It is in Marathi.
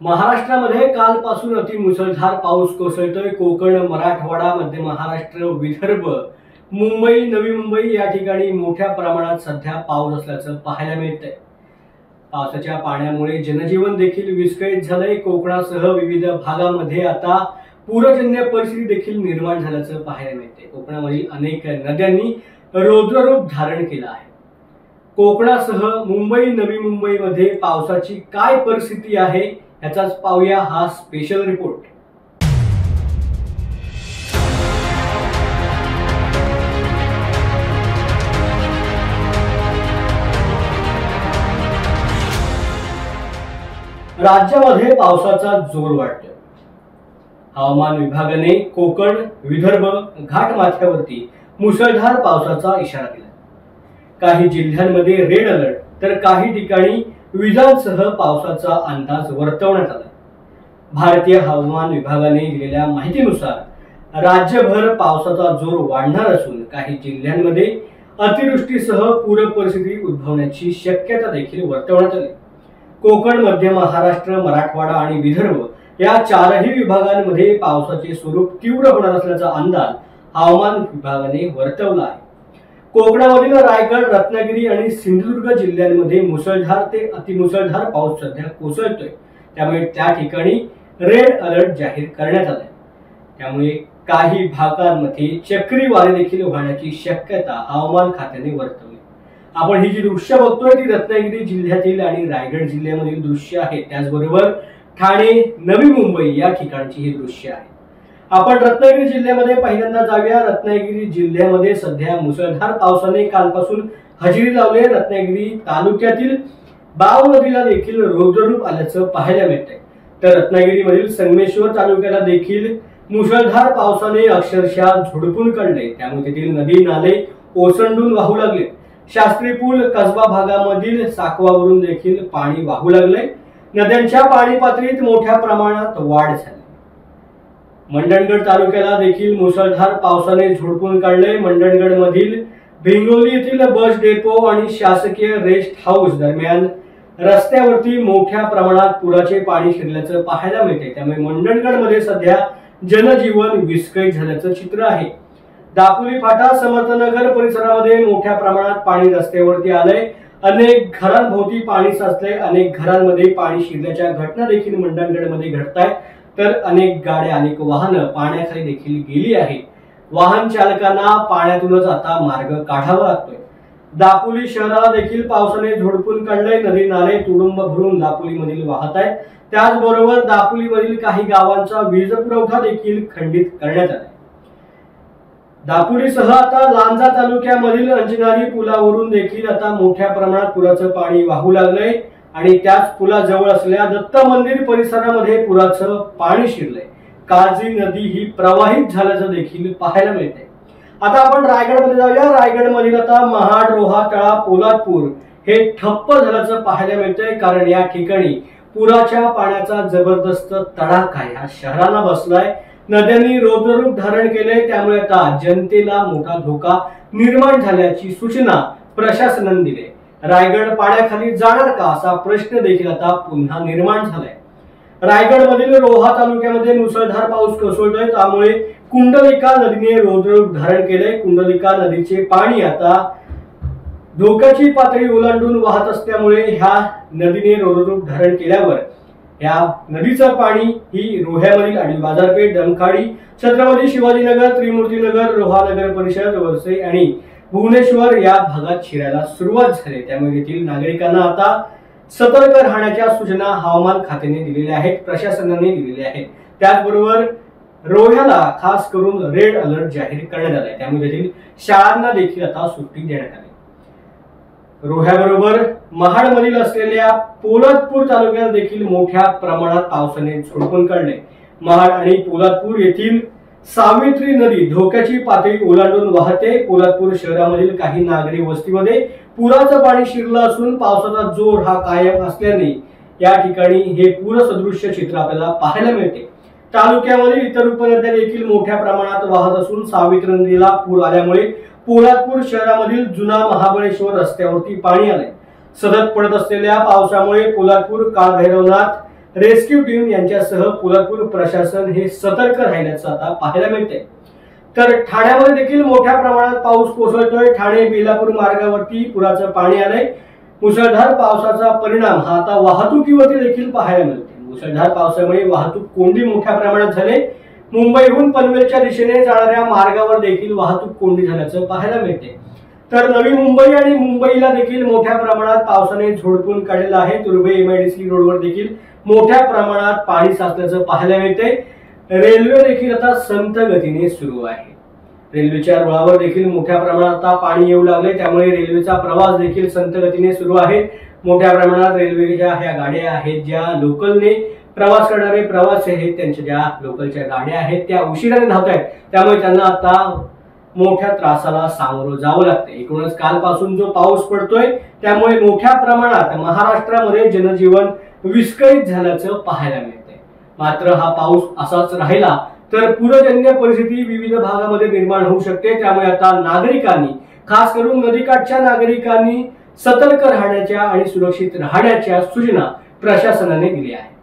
महाराष्ट्रामध्ये कालपासून अतिमुसळधार पाऊस कोसळतोय। कोकण, मराठवाडा, मध्य महाराष्ट्र, विदर्भ, मुंबई, नवी मुंबई या ठिकाणी मोठ्या प्रमाणात सध्या पाऊस असल्याचं पाहायला मिळतंय। पावसाच्या पाण्यामुळे जनजीवन देखील विस्कळीत झालंय। कोकणासह विविध भागांमध्ये आता पूरजन्य परिस्थिती देखील निर्माण झाल्याचं पाहायला मिळतंय। कोकणामधील अनेक नद्यांनी रौद्ररूप धारण केलं आहे। कोकणासह मुंबई, नवी मुंबईमध्ये पावसाची काय परिस्थिती आहे याचाच पाहूया हा स्पेशल रिपोर्ट। राज्यामध्ये पावसाचा जोर वाढतोय। हवामान विभागाने कोकण, विदर्भ, घाटमाथ्यावरती मुसळधार पावसाचा इशारा दिला। काही जिल्ह्यांमध्ये रेड अलर्ट तर काही ठिकाणी विजांसह पावसाचा अंदाज वर्तवण्यात आला। भारतीय हवामान विभागाने दिलेल्या माहितीनुसार राज्यभर पावसाचा जोर वाढणार असून काही जिल्ह्यांमध्ये अतिवृष्टीसह पूर परिस्थिती उद्भवण्याची शक्यता देखील वर्तवण्यात आली। कोकण, मध्य महाराष्ट्र, मराठवाडा आणि विदर्भ या चारही विभागांमध्ये पावसाचे स्वरूप तीव्र होणार असल्याचा अंदाज हवामान विभागाने वर्तवला आहे। कोकणामधील रायगड, रत्नागिरी आणि सिंधुदुर्ग जिल्ह्यांमध्ये मुसळधार ते अतिमुसळधार पाऊस सध्या कोसळतोय। त्यामुळे त्या ठिकाणी रेड अलर्ट जाहीर करण्यात आलाय। त्यामुळे काही भागांमध्ये चक्रीवादळ देखील होण्याची शक्यता हवामान खात्याने वर्तवली। आपण ही जी दृश्य बघतोय ती रत्नागिरी जिल्ह्यातील आणि रायगड जिल्ह्यामधील दृश्य आहे। त्याचबरोबर ठाणे, नवी मुंबई या ठिकाणची ही दृश्य आहे। आपण रत्नागिरी जिल्ह्यामध्ये पहिल्यांदा जाऊया। रत्नागिरी जिल्ह्यामध्ये सध्या मुसळधार पावसाने कालपासून हजेरी लावली। रत्नागिरी तालुक्यातील बाव नदीला देखील रौद्ररूप आल्याचं पाहायला मिळतंय। तर रत्नागिरीमधील संगमेश्वर तालुक्याला देखील मुसळधार पावसाने अक्षरशः झोडपून काढले। त्यामुळे तेथील नदी नाले ओसंडून वाहू लागले। शास्त्री पूल, कसबा भागामधील साकवावरून देखील पाणी वाहू लागले। नद्यांच्या पाणी पातळीत मोठ्या प्रमाणात वाढ झाली। मंडणगड तालुक्याला देखील मुसळधार पावसाने झोडपून काढले। मंडणगड मधील भिंगोली येथील बस डेपो आणि शासकीय रेस्ट हाऊस दरम्यान रस्त्यावरती मोठ्या प्रमाणात पुराचे पाणी शिरल्याचं पाहायला मिळते। त्यामुळे मंडणगड मध्ये सध्या जनजीवन विस्कळीत झाल्याचं चित्र आहे। दापोली फाटा, समर्थनगर परिसरामध्ये मोठ्या प्रमाणात पाणी रस्त्यावरती आलंय। अनेक घरांभोवती पाणी साचलंय। अनेक घरांमध्ये पाणी शिरल्याच्या घटना देखील मंडणगडमध्ये घडतायत। तर अनेक गाड्या, अनेक वाहनं पाण्याखाली देखील गेली आहेत। वाहन चालकांना पाण्यातूनच आता मार्ग काढावा लागतोय। दापोली शहराला देखील पावसाने झोडपून काढलंय। नदी नाले तुडुंब भरून दापोलीमधील वाहत आहेत। त्याचबरोबर दापोलीमधील काही गावांचा वीज पुरवठा देखील खंडित करण्यात आलाय। दापोलीसह आता लांजा तालुक्यामधील अंजनारी पुलावरून देखील आता मोठ्या प्रमाणात पुराचं पाणी वाहू लागलंय आणि त्याच पुलाजवळ असलेल्या दत्त मंदिर परिसरामध्ये पुराचं पाणी शिरलंय। काळजी नदी ही प्रवाहित झाल्याचं देखील पाहायला मिळतंय। आता आपण रायगडमध्ये जाऊया। रायगडमधील आता महाड, रोहा, तळा, पोलादपूर हे ठप्प झाल्याचं पाहायला मिळतंय। कारण या ठिकाणी पुराच्या पाण्याचा जबरदस्त तडाखा या शहराला बसलाय। नद्यांनी रौद्ररूप धारण केले। त्यामुळे आता जनतेला मोठा धोका निर्माण झाल्याची सूचना प्रशासनाने दिली। रायगड पाण्याखाली जाणार का असा प्रश्न देखील आता पुन्हा निर्माण झालाय। रायगडमधील रोहा तालुक्यामध्ये मुसळधार पाऊस कोसळतोय। त्यामुळे कुंडलिका नदीने रौद्ररूप धारण केले। कुंडलिका नदीचे पाणी आता धोक्याची पातळी ओलांडून वाहत असल्यामुळे ह्या नदीने रौद्ररूप धारण केल्यावर या नदीचं पाणी ही रोह्यामधील आणि बाजारपेठ, डमखाडी, छत्रपती शिवाजीनगर, त्रिमूर्तीनगर, रोहा नगर परिषद, वरसे आणि भुवनेश्वर या भागात शिरायला सुरुवात झाली। त्यामुळे येथील नागरिकांना आता सतर्क राहण्याच्या सूचना हवामान खात्याने दिलेल्या आहेत, प्रशासनाने दिलेल्या आहेत। त्याचबरोबर रोह्याला खास करून रेड अलर्ट जाहीर करण्यात आलाय। त्यामुळे येथील शाळांना देखील आता सुट्टी देण्यात आली। रोह्याबरोबर महाडमधील असलेल्या पोलादपूर तालुक्यात देखील मोठ्या प्रमाणात पावसाने झोडपून काढले। महाड आणि पोलादपूर येथील सावित्री नदी धोक्याची पातळी ओलांडून वाहते। पोलादपूर शहरामधील काही नागरी वस्तीमध्ये पुराचं पाणी शिरलं असून पावसाचा जोर हा कायम असल्याने या ठिकाणी हे पूरसदृश्य चित्र आपल्याला पाहायला मिळते। तालुक्यामध्ये इतर उपनद्या देखील मोठ्या प्रमाणात वाहत असून सावित्री नदीला पूर आल्यामुळे पोलादपूर शहरामधील जुना महाबळेश्वर रस्त्यावरती पाणी आले। सतत पडत असलेल्या पावसामुळे पोलादपूर, काळभैरवनाथ रेस्क्यू टीम यांच्यासह पुरापूर प्रशासन हे सतर्क राहिल्याचं आता पाहायला मिळतंय। तर ठाण्यामध्ये देखील मोठ्या प्रमाणात पाऊस कोसळतोय। ठाणे बेलापूर मार्गावरती पुराचं पाणी आलंय। मुसळधार पावसाचा परिणाम हा आता वाहतुकीवरती देखील पाहायला मिळतोय। मुसळधार पावसामुळे वाहतूक कोंडी मोठ्या प्रमाणात झाले। मुंबईहून पनवेलच्या दिशेने जाणाऱ्या मार्गावर देखील वाहतूक कोंडी झाल्याचं पाहायला मिळते। तर नवी मुंबई आणि मुंबईला देखील मोठ्या प्रमाणात पावसाने झोडपून काढलेलं आहे। तुर्भे MIDC रोडवर देखील मोठ्या प्रमाणात पाणी साचल्याचं पाहायला मिळते। रेल्वे देखील आता संथ गतीने सुरू आहे। रेल्वेच्या रुळावर देखील मोठ्या प्रमाणात आता पाणी येऊ लागले, त्यामुळे रेल्वेचा प्रवास देखील संथ गतीने सुरू आहे। मोठ्या प्रमाणात रेल्वेच्या ह्या गाड्या आहेत ज्या लोकलने प्रवास करणारे प्रवासी आहेत, त्यांच्या ज्या लोकलच्या गाड्या आहेत त्या उशिराने धावत आहेत, त्यामुळे त्यांना आता मोठ्या त्रासाला सामोरं जावं लागतंय। एकूणच कालपासून जो पाऊस पडतोय त्यामुळे मोठ्या प्रमाणात महाराष्ट्रामध्ये जनजीवन विस्कळीत झाल्याचं पाहायला मिळतंय। मात्र हा पाऊस असाच राहिला तर पूरजन्य परिस्थिती विविध भागामध्ये निर्माण होऊ शकते। त्यामुळे आता नागरिकांनी, खास करून नदीकाठच्या नागरिकांनी सतर्क राहण्याच्या आणि सुरक्षित राहण्याच्या सूचना प्रशासनाने दिल्या आहेत।